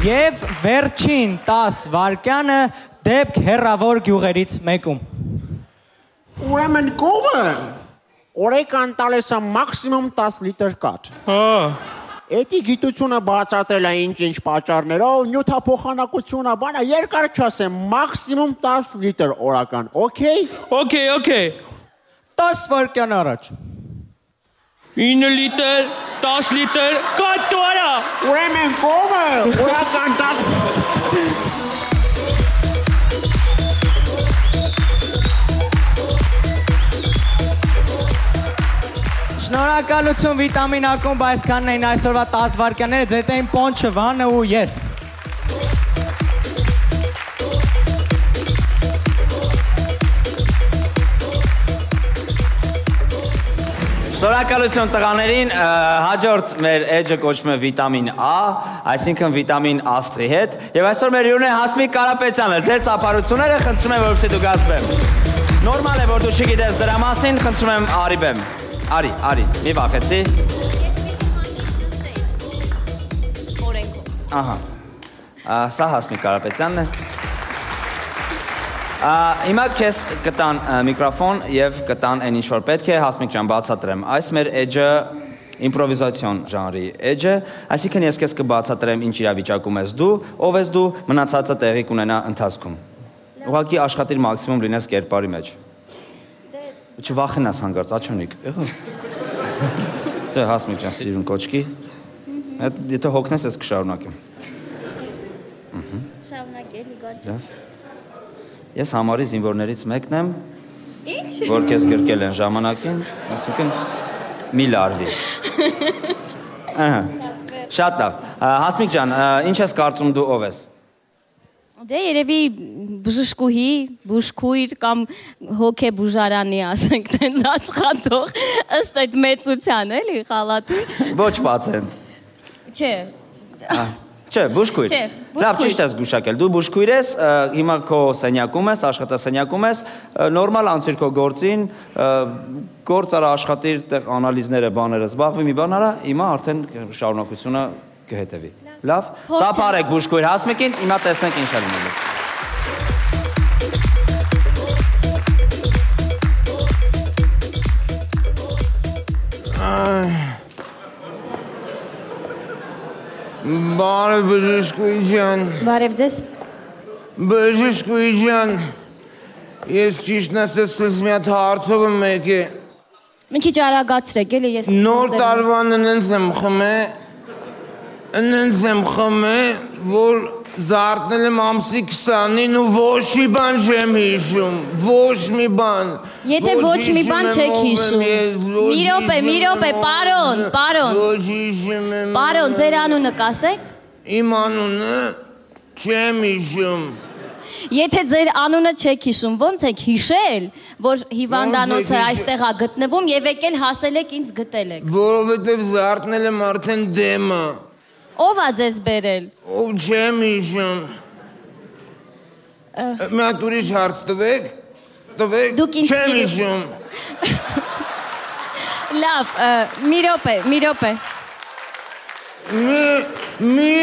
Եվ վերջին 10 վայրկյանը դեպք հեռավոր գյուղերից մեկում։ Ուրեմն կովը օրեկան տալիս է մաքսիմում 10 լիտր կաթ։ Հա։ Էդի գիտությունը բացատրել է ինչ պատճառներով, նյութափոխանակությունը, բանը երկար չասեմ, մաքսիմում 10 լիտր օրական, օքեյ։ Okay։ 10 վայրկյան առաջ։ 9 լիտր, 10 լիտր, կաթ արա։ Ուրեմն կովը օրական 10 Շնորհակալություն վիտամին ակումբ, այսքանն էին այսօրվա 10 վայրկյանները, ձեզ էին Պոնչը, Վանը ու ես։ Շնորհակալություն տղաներին, հաջորդ մեր էջը կոչվում է վիտամին A, այսինքն վիտամին աստղի հետ, եւ այսօր մեր հյուրն է Հասմիկ Կարապետյանը, ձեր ծափարությունները խնդրում եմ, որպեսզի դու գաս բեմ։ Նորմալ է, որ դու չգիտես դրա մասին, խնդրում եմ արի բեմ։ Արի, մի վախեցի։ Ահա։ Սա Հասմիկ Կարապետյանն է։ Հիմա քեզ կտան միկրոֆոն եւ կտան այն ինչ որ պետք է, Հասմիկ ջան, բացատրեմ։ Այս մեր էջը իմպրովիզացիոն ժանրի էջը, այսինքն ես քեզ կբացատրեմ ինչ իրավիճակում ես դու, ով ես դու, մնացածը տեղի կունենա ընթացքում։ Ուղղակի աշխատիր մաքսիմում լինես կերպարի մեջ։ Չվախենաս հանգարց, աչոնիկ։ Սա Հասմիկ ջան, սիրուն կոչկի։ Եթե հոգնես, ես կշարունակեմ։ Շարունակ էլի գարջ։ Ես համարի զինվորներից մեկն եմ, Ինչ։ որ քեզ գրկել են ժամանակին, այսինքն մի լարվի։ Շատ լավ։ Հասմիկ ջան, ինչ ես կարծում դու ով ես։ Դե երևի բժշկուհի, բուժքույր կամ հոգե բուժարանի ասենք տենց աշխատող ըստ այդ մեծության էլի խալաթի։ Ոչ պացենտ։ Չէ։ Չէ, բուժքույր։ Լավ, ճիշտ ես գուշակել։ Դու բուժքույր ես, հիմա քո սենյակում ես, աշխատասենյակում ես, նորմալ անցիր քո գործին, գործ արա աշխատիր, տեղ անալիզները, բաները զբաղվի, մի բան արա, հիմա արդեն շարունակությունը կհետևի։ Լավ, ծափարեք բուժքույր Հասմիկին, հիմա տեսնենք ինչ է լինելու։ Բարև բժշկուհի ջան։ Բարև ձեզ։ Բժշկուհի ջան, ես ճիշտն ասած ես մի հատ հարցով եմ եկել։ Մի քիչ արագացրեք, էլի ես։ Նոր տարվան ընենց եմ խմե, որ զարթնել եմ ամսի 20-ին ու ոչ մի բան չեմ հիշում, ոչ մի բան։ Եթե ոչ մի բան չեք հիշում։ Մի րոպե, պարոն։ Ոչ հիշում եմ։ Պարոն, ձեր անունը կասեք։ Իմ անունը չեմ հիշում։ Եթե ձեր անունը չեք հիշում, ոնց եք հիշել, որ հիվանդանոցը այստեղ է գտնվում եւ եկել հասել եք ինձ գտել եք։ Որովհետեւ զարթնել եմ արդեն դեմը։ Ով է ձեզ բերել։ Ով չեմ հիշում։ Մի հատ ուրիշ հարց տվեք։ Դուք ինձ չեմ հիշում։ Լավ, մի րոպե։ Մի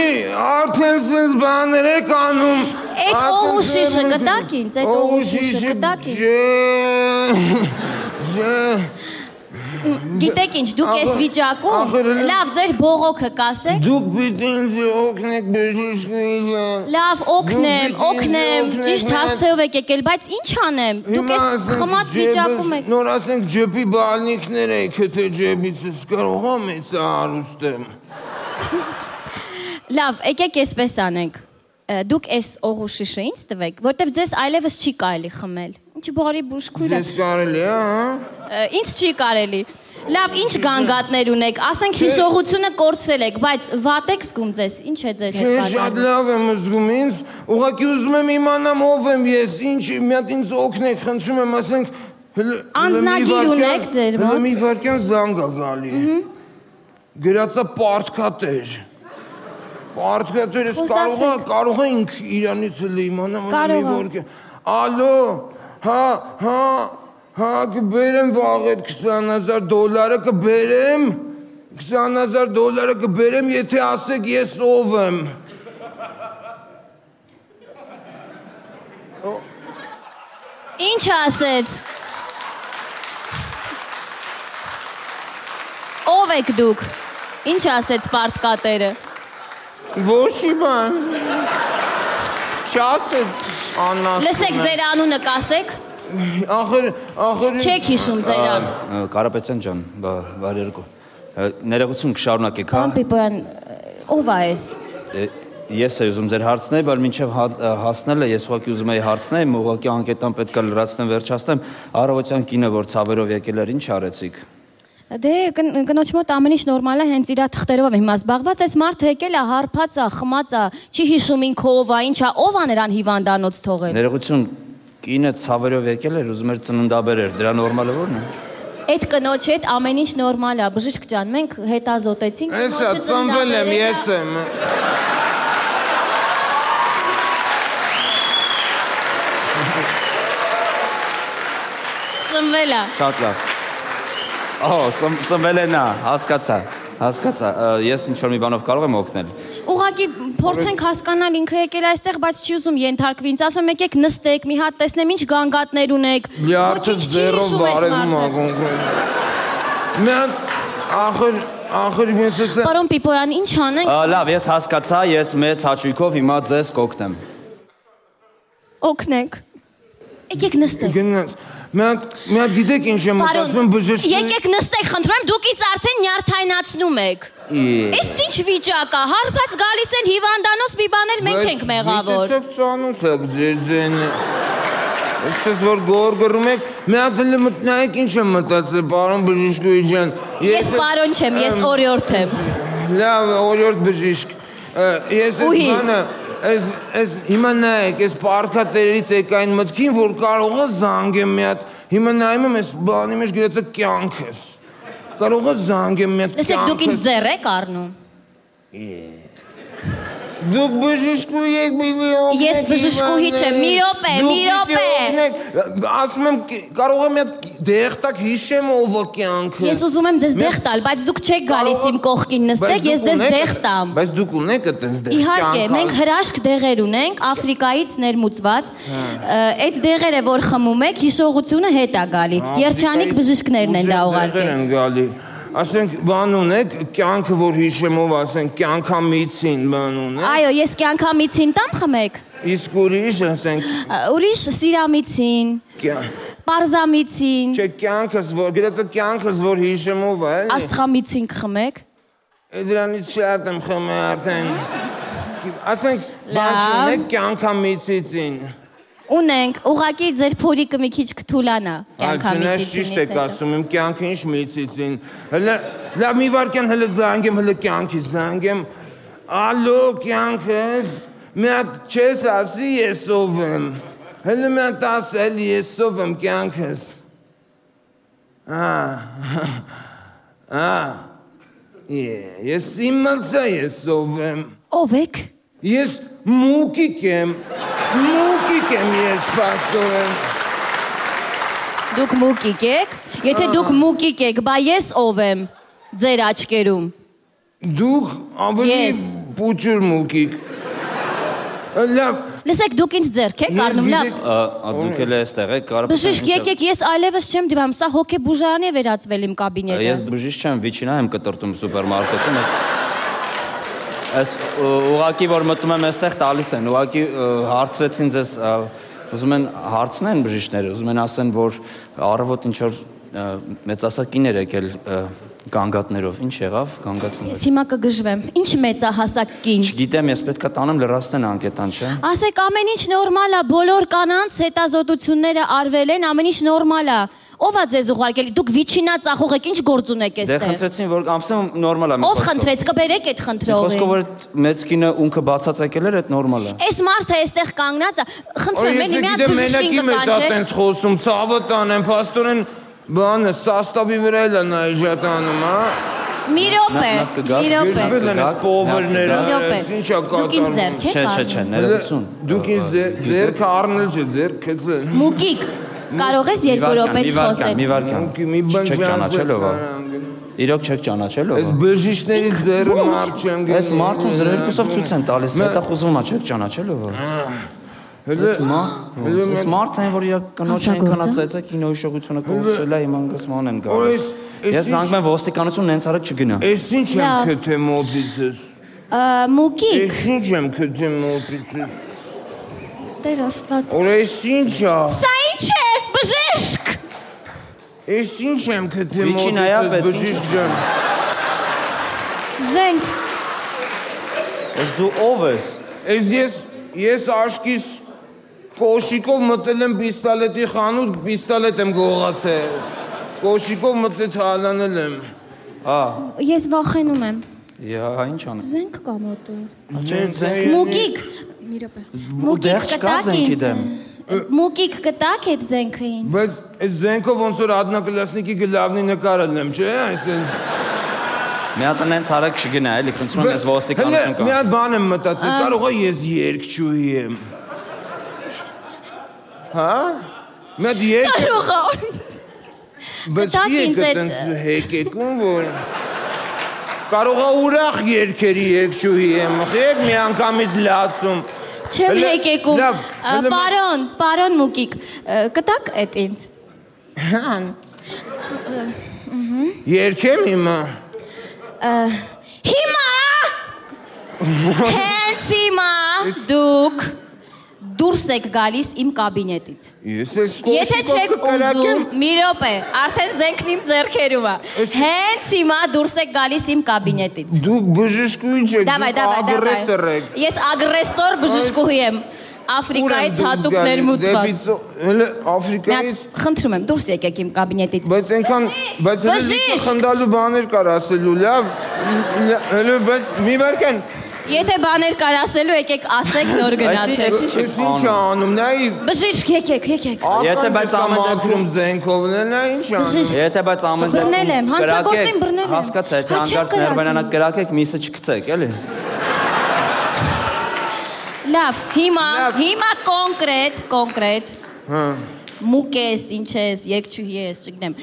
արդեն սենց բաներ եք անում։ Այդ օղուշիշը կտակ ինձ, այդ օղուշիշը կտակ ինձ։ Գիտեք ինչ, դուք ես վիճակում, լավ, ձեր բողոքը կասեք։ Դուք պիտի ինձ օգնեք բժշկուհի ջան։ Լավ, օգնեմ, ճիշտ հասցեով եք եկել, բայց ինչ անեմ, դուք ես խմած վիճակում եք։ Նոր ասենք ջեպի բալնիքներ եք, եթե ջեպիցս կարող եմ մեծ հարուստ եմ։ Լավ, եկեք այսպես անենք, դուք այս օղուշիշը ինձ տվեք, որտև ձեզ այլևս չի կարելի խմել։ Ինչ բարի բուժքույր է։ Ձեզ կարելի է, Ինձ չի կարելի։ Լավ, ինչ գանգատներ ունեք, ասենք հիշողությունը կորցրել եք, բայց վատ եք զգում ձեզ, ինչ է ձեր հետ կատարվում։ Շատ լավ եմ զգում ինձ, ուղղակի ուզում եմ իմանամ ով եմ ես, ինչ մի հատ ինձ օգնեք, խնդրում եմ, ասենք Անձնագիր ունեք ձեր մոտ։ Մի վարքյան զանգ է գալի։ Գրածա պարտքատեր։ Պարտքատերս կարող է ինք իրանից էլ իմանամ մի վարքյան։ Ալո, հա, կբերեմ վաղ այդ $20,000 կբերեմ, $20,000 կբերեմ, եթե ասեք ես ով եմ։ Ինչ ասեց։ Ով եք դուք։ Ինչ ասեց պարտկատերը։ Ոչ մի բան։ Չասեց աննասում։ Լսեք, ձեր անունը կասեք։ Ախր Չեք հիշում ձեր անունը։ Կարապետյան ջան, բարի երկու։ Ներողություն կշարունակեք, հա։ Պարոն Պիպոյան, ով է այս։ Ես էի ուզում ձեր հարցնել, բայց մինչև հասնելը ես ուղղակի ուզում էի հարցնեմ, ուղղակի անկետան պետք է լրացնեմ, վերջացնեմ, առավոտյան կինը, որ ցավերով եկել էր, ինչ արեցիք։ Դե կնոջ մոտ ամեն ինչ նորմալ է, հենց իր թղթերով հիմա զբաղված, այս մարդը եկել է, հարբած է, խմած է, չի հիշում ինքը ով է, ինչ է, ով է նրան հիվանդանոց թողել։ Ներողություն, կինը ցավերով եկել էր, ուզում էր ծննդաբեր էր, դրա նորմալը ո՞րն է։ Այդ կնոջ հետ ամեն ինչ նորմալ է, բժիշկ ջան, մենք հետազոտեցինք, կնոջը ծնվել եմ, ես եմ։ Ծնվել է։ Շատ լավ։ Ծնվել է նա, հասկացա, ես ինչ-որ մի բանով կարող եմ օգնել։ Ուղղակի փորձենք հասկանալ ինքը եկել այստեղ, բայց չի ուզում ենթարկվի, ինձ ասում եկեք նստեք, մի հատ տեսնեմ ինչ գանգատներ ունեք։ Լյարդը ձերով բարևում ակոնք։ Մի հատ, ախր, ախր ես ասեմ։ Պարոն Պիպոյան, ինչ անենք։ Լավ, ես հասկացա, ես մեծ հաճույքով հիմա ձեզ կօգնեմ։ Օգնենք։ Եկեք նստեք։ Գնաց։ Մի հատ գիտեք ինչ եմ մտածում բժշկ։ Եկեք նստեք, խնդրում եմ, դուք ինձ արդեն նյարդայնացնում եք։ Էս ինչ վիճակ է, հարբած գալիս են հիվանդանոց մի բաներ մենք ենք մեղավոր։ Տեսեք ծանոթ եք ձեր ձենը։ Ես որ գորգռում եք, մի հատ նայեք ինչ եմ մտածել, պարոն բժշկուհի ջան։ Ես պարոն չեմ, ես օրիորդ եմ։ Լավ, օրիորդ բժիշկ։ Ես այս բանը Ես հիմա նայեք, ես պարքատերերից եկ այն մտքին, որ կարող է զանգեմ մի հատ, հիմա նայում եմ ես բանի մեջ գրեցը կյանքս, կարող է զանգեմ մի հատ կյանքս։ Լսեք, դուք ինձ ձեռ եք առնում։ Դուք բժշկուհի եք միլիոն։ Ես բժշկուհի չեմ, մի րոպե։ Ասում եմ, կարող եմ մի հատ դեղ տակ հիշեմ ով է կյանքը։ Ես ուզում եմ ձեզ դեղ տալ, բայց դուք չեք գալիս իմ կողքին նստեք, ես ձեզ դեղ տամ։ Բայց դուք ունեք այդպես դեղ։ Իհարկե, մենք հրաշք դեղեր ունենք, Աֆրիկայից ներմուծված։ Այդ դեղերը, որ խմում եք, հիշողությունը հետ է գալի։ Երջանիկ բժիշկներն են դա ուղարկել։ Ասենք բան ունեք, կյանքը որ հիշեմով ասենք, կյանքամիցին բան ունեք։ Այո, ես կյանքամիցին տամ խմեք։ Իսկ ուրիշ ասենք։ Ուրիշ սիրամիցին։ Պարզամիցին։ Չէ, կյանքս որ, գրեցը կյանքս որ հիշեմով է։ Աստղամիցին կխմեք։ Դրանից շատ եմ խմել արդեն։ Ասենք, բան չունեք կյանքամիցին։ Ունենք, ուղղակի ձեր փորիկը մի քիչ կթուլանա կյանքամիցից։ Ճիշտ եք ասում, իմ կյանքը ինչ միցիցին։ Լավ մի վարքյան հələ զանգեմ, հələ կյանքից զանգեմ։ Ալո, կյանքս, մի հատ չես ասի ես ով եմ։ Հələ մի հատ ասել ես ով եմ կյանքս։ Ես իմացա ես ով եմ։ Ով եք։ Ես մուկիկ եմ ես պաստորեն։ Դուք մուկիկ եք։ Եթե դուք մուկիկ եք, բա ես ով եմ ձեր աչքերում։ Դուք ավելի պուճուր մուկիկ։ Լավ։ Լսեք, դուք ինձ ձեռք եք առնում, լավ։ Դուք էլ էստեղ եք կարող։ Բժիշկ, եկեք, ես այլևս չեմ դիմանում, սա հոգեբուժարանի է վերածվել իմ կաբինետը։ Ես բժիշկ չեմ, վիճինա եմ կտրտում սուպերմարկետում։ Այս ուղակի որ մտնում եմ այստեղ տալիս են, ուղակի հարցրեցին ձեզ, ուզում են հարցնեն բժիշկները, ուզում են ասեն, որ առավոտ ինչ որ մեծահասակիներ եկել գանգատներով, ինչ եղավ գանգատվում։ Ես հիմա կգժվեմ, ինչ մեծահասակ կին։ Չգիտեմ, ես պետք է տանեմ լրացնեն անկետան, չէ։ Ասեք, ամեն ինչ նորմալ է, բոլոր կանանց հետազոտությունները արվել են, ամեն ինչ նորմալ է։ Ով է ձեզ ուղարկել, դուք վիճինա ծախող եք, ինչ գործ ունեք այստեղ։ Դե խնդրեցին, որ ամսում նորմալ է։ Ով խնդրեց, կբերեք այդ խնդրողին։ Խոսքով որ մեծ կինը ունքը բացած եկել էր, այդ նորմալ է։ Այս մարդը այստեղ կանգնած է, խնդրում եմ, մի հատ բժշկին կկանչեք։ Այտենց խոսում, ցավը տանեմ, փաստորեն բանը սաստավի վրա էլ է նայժատանում, հա։ Մի րոպե։ Դուք ինձ ձեռք եք առնում։ Չէ, ներողություն։ Դուք ինձ ձեռք առնել չէ, ձեռք գծել։ Մուկիկ, կարող ես 2 րոպե չխոսել։ Մի վարքան։ Չեք ճանաչելով։ Իրոք չեք ճանաչելով։ Այս բժիշկների ձեռը մարդ չեմ գնում։ Այս մարդու ձեռը երկուսով ցույց են տալիս, հետո խոսում է չեք ճանաչելով։ Այս մարդը այն որ իր կնոջ այնքան ծեծե կինոյի շողությունը կողսել է իմ անգասման են գալիս։ Ես զանգում եմ ոստիկանություն նենց արեք չգնա։ Այս ինչ եմ քթե մոտիցս։ Մուկիկ։ Այս ինչ եմ քթե մոտիցս։ Տեր Աստված։ Այս ինչ է։ Սա ինչ է, բժիշկ։ Այս ինչ եմ քթե մոտիցս, բժիշկ ջան։ Զենք։ Ես դու ով ես։ Ես աշկիս կոշիկով մտել եմ պիստոլետի խանութ, պիստոլետ եմ գողացել։ Կոշիկով մտել հալանել եմ։ Ես վախենում եմ։ Ինչ անեմ։ Զենք կա մոտը։ Զենք։ Մուկիկ։ Մի րոպե։ Մուկիկ կտակ ինձ։ Մուկիկ կտակ այդ զենքը ինձ։ Բայց այս զենքով ոնց որ Ադնակլասնիկի գլավնի նկարել եմ, չէ՞, այսինքն։ Մի հատ նենց արեք չգնա, էլի, խնդրում ես ոստիկանություն կա։ Մի հատ բան եմ մտածել, կարող է ես երգչուհի եմ։ Հա? Մի հատ երգ։ Կարող է։ Բայց եկը տենց հեկեկում, որ կարող է ուրախ երգերի երգչուհի եմ, եք մի անգամից լացում։ Չեմ հեկեկում։ Պարոն Մուկիկ, կտակ էդ ինձ։ Երգեմ հիմա։ Հիմա հենց հիմա դուք դուրս եք գալիս իմ կաբինետից։ Եթե չեք ուզում, մի րոպե, արդեն զենքն իմ ձեռքերում է։ Հենց հիմա դուրս եք գալիս իմ կաբինետից։ Դուք բժշկուհի չեք, դուք ագրեսոր եք։ Ես ագրեսոր բժշկուհի եմ։ Աֆրիկայից հատուկ ներմուծված։ Հələ Աֆրիկայից։ Խնդրում եմ, դուրս եկեք իմ կաբինետից։ Բայց հələ խնդալու բաներ կար ասելու, լավ։ Հələ բայց մի վարքան։ Եթե բաներ կար ասելու, եկեք ասեք նոր գնացեք։ Ինչ անում, նայի։ Բժիշկ, եկեք։ Եթե բայց ամեն դեպքում զենքով նա ինչ անում։ Եթե բայց ամեն դեպքում հանցագործին բռնել եմ։ Հասկացա, եթե հանկարծ ներվանանակ կրակեք, միսը չգցեք, էլի։ Լավ, հիմա կոնկրետ։ Մուկ ես, ինչ ես, երկչուհի ես, չգիտեմ։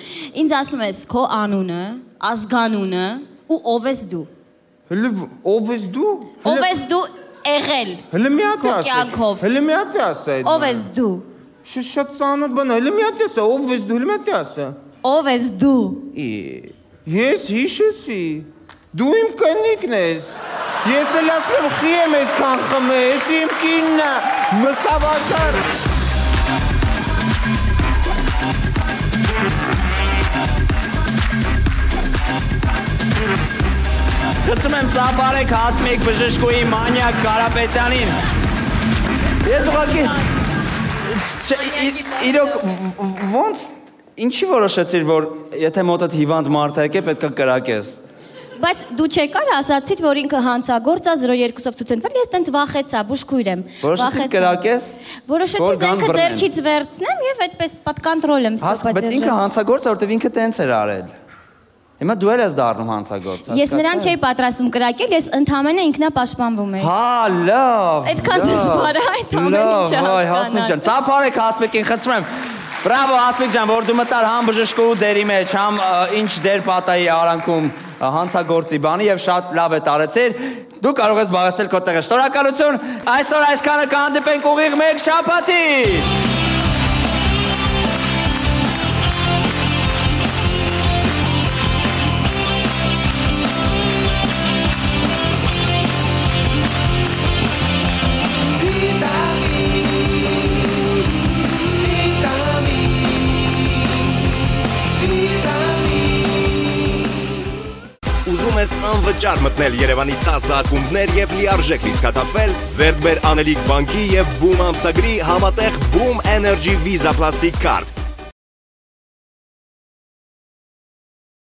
Ինձ ասում ես քո անունը, ազգանունը ու ով ես դու։ Հələ ով ես դու։ Ով ես դու եղել։ Հələ մի հատ ասա։ Ով ես դու։ Շատ ծանոթ բան, հələ մի հատ ասա, ով ես դու, հələ մի հատ ասա։ Ով ես դու։ Ես հիշեցի։ Դու իմ կնիկն ես։ Ես էլ ասում եմ խի եմ այսքան խմե, ես իմ կինն է, մսավասար։ Խցում եմ ծապարեք Հասմիկ բժշկուհի Մանյակ Կարապետյանին։ Ես ուղղակի իրոք ոնց ինչի որոշեցիր, որ եթե մոտդ հիվանդ մարդ եկե պետք է կրակես։ Բայց դու չեկար ասացիր, որ ինքը հանցագործ է 02-ով ցուցենվել, ես տենց վախեցա, բուժքույր եմ։ Որոշեցի կրակես։ Որոշեցի զենքը ձեռքից վերցնեմ եւ այդպես պատկանտրոլ եմ ստացված։ Բայց ինքը հանցագործ է, որտեվ ինքը տենց էր արել։ Հիմա դու ես դառնում հանցագործ։ Ես նրան չէի պատրաստում կրակել, ես ընդհանրապես ինքնապաշտպանվում էի։ Հա, լավ։ Այդքան դժվար է այդ ամեն ինչը։ Լավ, Հասմիկ ջան, ծափարեք Հասմիկին, խնդրում եմ։ Բրավո Հասմիկ ջան, որ դու մտար համ բժշկու դերի մեջ, համ ինչ դեր պատայի արանքում հանցագործի բանի եւ շատ լավ է տարեցիր։ Դու կարող ես զբաղեցնել քո տեղը։ Շնորհակալություն։ Այսօր այսքանը կհանդիպենք ուղիղ մեկ շաբաթի։ Ուզում ես անվճար մտնել Երևանի 10 ակումբներ եւ լիարժեք լիցքաթափվել, ձեռք բեր Անելիք բանկի եւ Boom ամսագրի համատեղ Boom Energy Visa Plastic Card։